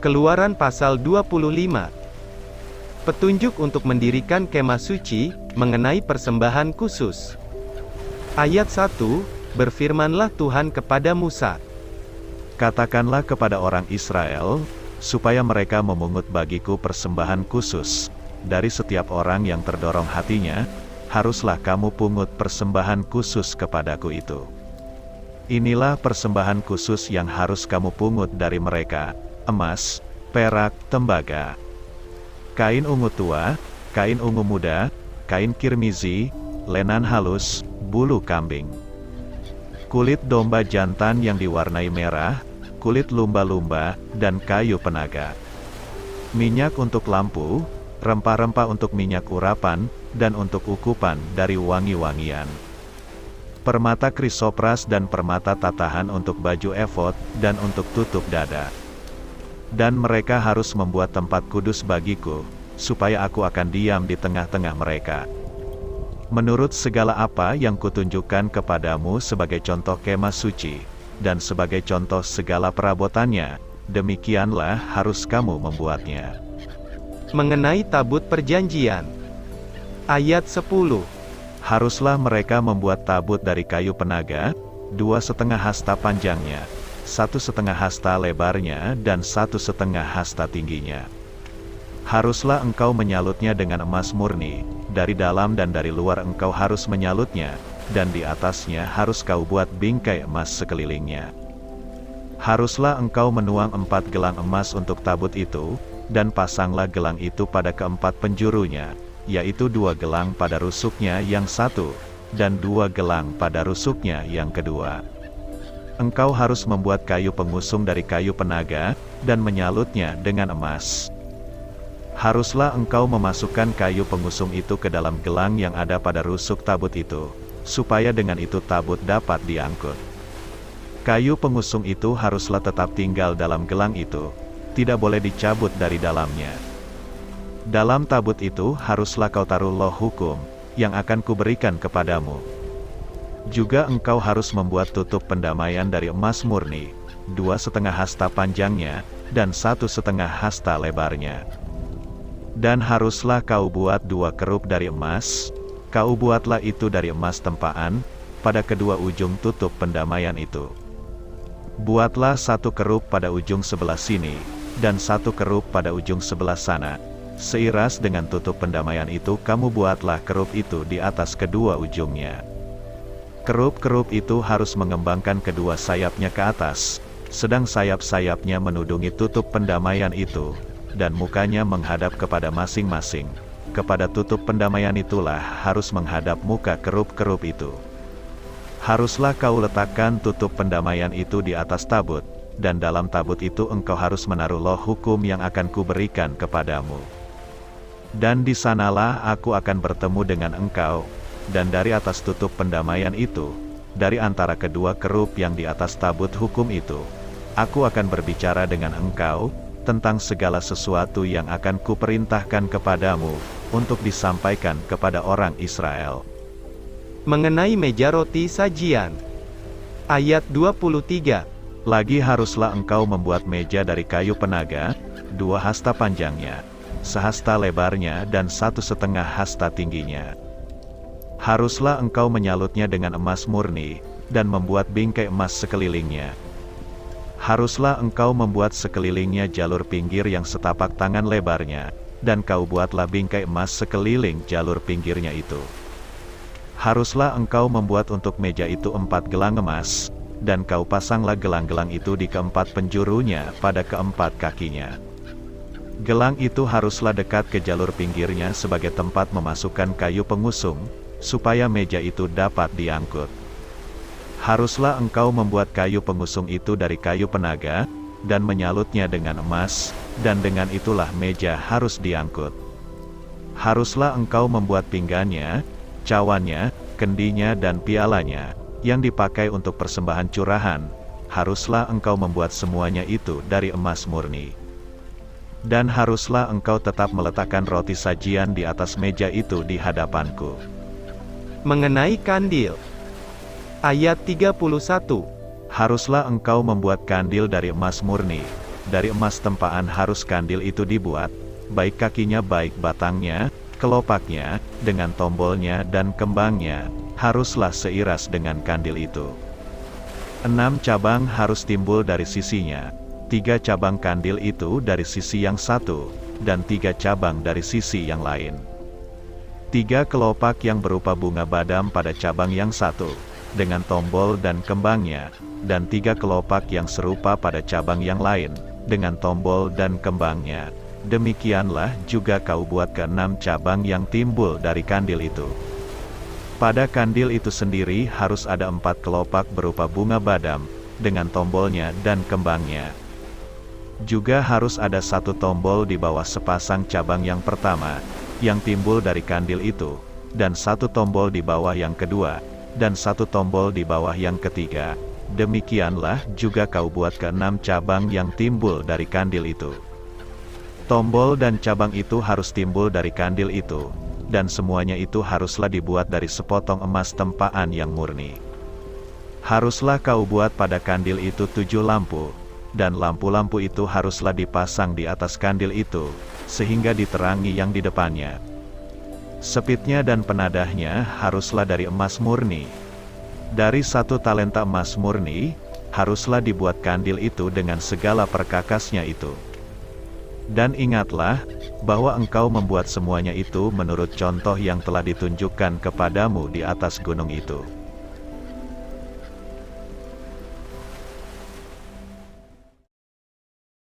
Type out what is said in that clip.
Keluaran pasal 25. Petunjuk untuk mendirikan kemah suci, mengenai persembahan khusus. Ayat 1, berfirmanlah Tuhan kepada Musa. Katakanlah kepada orang Israel, supaya mereka memungut bagiku persembahan khusus. Dari setiap orang yang terdorong hatinya, haruslah kamu pungut persembahan khusus kepadaku itu. Inilah persembahan khusus yang harus kamu pungut dari mereka: emas, perak, tembaga, kain ungu tua, kain ungu muda, kain kirmizi, lenan halus, bulu kambing, kulit domba jantan yang diwarnai merah, kulit lumba-lumba, dan kayu penaga, minyak untuk lampu, rempah-rempah untuk minyak urapan, dan untuk ukupan dari wangi-wangian, permata krisopras dan permata tatahan untuk baju efod, dan untuk tutup dada. Dan mereka harus membuat tempat kudus bagiku, supaya aku akan diam di tengah-tengah mereka. Menurut segala apa yang kutunjukkan kepadamu sebagai contoh kemah suci, dan sebagai contoh segala perabotannya, demikianlah harus kamu membuatnya. Mengenai tabut perjanjian. Ayat 10. Haruslah mereka membuat tabut dari kayu penaga, 2,5 hasta panjangnya, 1,5 hasta lebarnya, dan 1,5 hasta tingginya. Haruslah engkau menyalutnya dengan emas murni, dari dalam dan dari luar engkau harus menyalutnya, dan di atasnya harus kau buat bingkai emas sekelilingnya. Haruslah engkau menuang 4 gelang emas untuk tabut itu, dan pasanglah gelang itu pada keempat penjurunya, yaitu 2 gelang pada rusuknya yang satu, dan 2 gelang pada rusuknya yang kedua. Engkau harus membuat kayu pengusung dari kayu penaga, dan menyalutnya dengan emas. Haruslah engkau memasukkan kayu pengusung itu ke dalam gelang yang ada pada rusuk tabut itu, supaya dengan itu tabut dapat diangkut. Kayu pengusung itu haruslah tetap tinggal dalam gelang itu, tidak boleh dicabut dari dalamnya. Dalam tabut itu haruslah kau taruh loh hukum, yang akan kuberikan kepadamu. Juga engkau harus membuat tutup pendamaian dari emas murni, 2,5 hasta panjangnya, dan 1,5 hasta lebarnya. Dan haruslah kau buat 2 kerup dari emas, kau buatlah itu dari emas tempaan, pada kedua ujung tutup pendamaian itu. Buatlah 1 kerup pada ujung sebelah sini, dan 1 kerup pada ujung sebelah sana. Seiras dengan tutup pendamaian itu kamu buatlah kerup itu di atas kedua ujungnya. Kerup-kerup itu harus mengembangkan kedua sayapnya ke atas, sedang sayap-sayapnya menudungi tutup pendamaian itu, dan mukanya menghadap kepada masing-masing. Kepada tutup pendamaian itulah harus menghadap muka kerup-kerup itu. Haruslah kau letakkan tutup pendamaian itu di atas tabut, dan dalam tabut itu engkau harus menaruh loh hukum yang akan kuberikan kepadamu. Dan di sanalah aku akan bertemu dengan engkau, dan dari atas tutup pendamaian itu, dari antara kedua kerup yang di atas tabut hukum itu, aku akan berbicara dengan engkau, tentang segala sesuatu yang akan kuperintahkan kepadamu, untuk disampaikan kepada orang Israel. Mengenai meja roti sajian. Ayat 23. Lagi haruslah engkau membuat meja dari kayu penaga, 2 hasta panjangnya, 1 hasta lebarnya, dan 1,5 hasta tingginya. Haruslah engkau menyalutnya dengan emas murni, dan membuat bingkai emas sekelilingnya. Haruslah engkau membuat sekelilingnya jalur pinggir yang setapak tangan lebarnya, dan kau buatlah bingkai emas sekeliling jalur pinggirnya itu. Haruslah engkau membuat untuk meja itu 4 gelang emas, dan kau pasanglah gelang-gelang itu di keempat penjurunya pada keempat kakinya. Gelang itu haruslah dekat ke jalur pinggirnya sebagai tempat memasukkan kayu pengusung, supaya meja itu dapat diangkut. Haruslah engkau membuat kayu pengusung itu dari kayu penaga, dan menyalutnya dengan emas, dan dengan itulah meja harus diangkut. Haruslah engkau membuat pinggannya, cawannya, kendinya dan pialanya, yang dipakai untuk persembahan curahan, haruslah engkau membuat semuanya itu dari emas murni. Dan haruslah engkau tetap meletakkan roti sajian di atas meja itu di hadapanku. Mengenai kandil. Ayat 31. Haruslah engkau membuat kandil dari emas murni, dari emas tempaan harus kandil itu dibuat, baik kakinya baik batangnya, kelopaknya, dengan tombolnya dan kembangnya, haruslah seiras dengan kandil itu. 6 cabang harus timbul dari sisinya, 3 cabang kandil itu dari sisi yang satu, dan 3 cabang dari sisi yang lain. 3 kelopak yang berupa bunga badam pada cabang yang satu, dengan tombol dan kembangnya, dan 3 kelopak yang serupa pada cabang yang lain, dengan tombol dan kembangnya. Demikianlah juga kau buat ke-6 cabang yang timbul dari kandil itu. Pada kandil itu sendiri harus ada 4 kelopak berupa bunga badam, dengan tombolnya dan kembangnya. Juga harus ada 1 tombol di bawah sepasang cabang yang pertama, yang timbul dari kandil itu, dan 1 tombol di bawah yang kedua, dan 1 tombol di bawah yang ketiga. Demikianlah juga kau buat ke-6 cabang yang timbul dari kandil itu. Tombol dan cabang itu harus timbul dari kandil itu, dan semuanya itu haruslah dibuat dari sepotong emas tempaan yang murni. Haruslah kau buat pada kandil itu 7 lampu, dan lampu-lampu itu haruslah dipasang di atas kandil itu, sehingga diterangi yang di depannya. Sepitnya dan penadahnya haruslah dari emas murni. Dari 1 talenta emas murni, haruslah dibuat kandil itu dengan segala perkakasnya itu. Dan ingatlah, bahwa engkau membuat semuanya itu menurut contoh yang telah ditunjukkan kepadamu di atas gunung itu.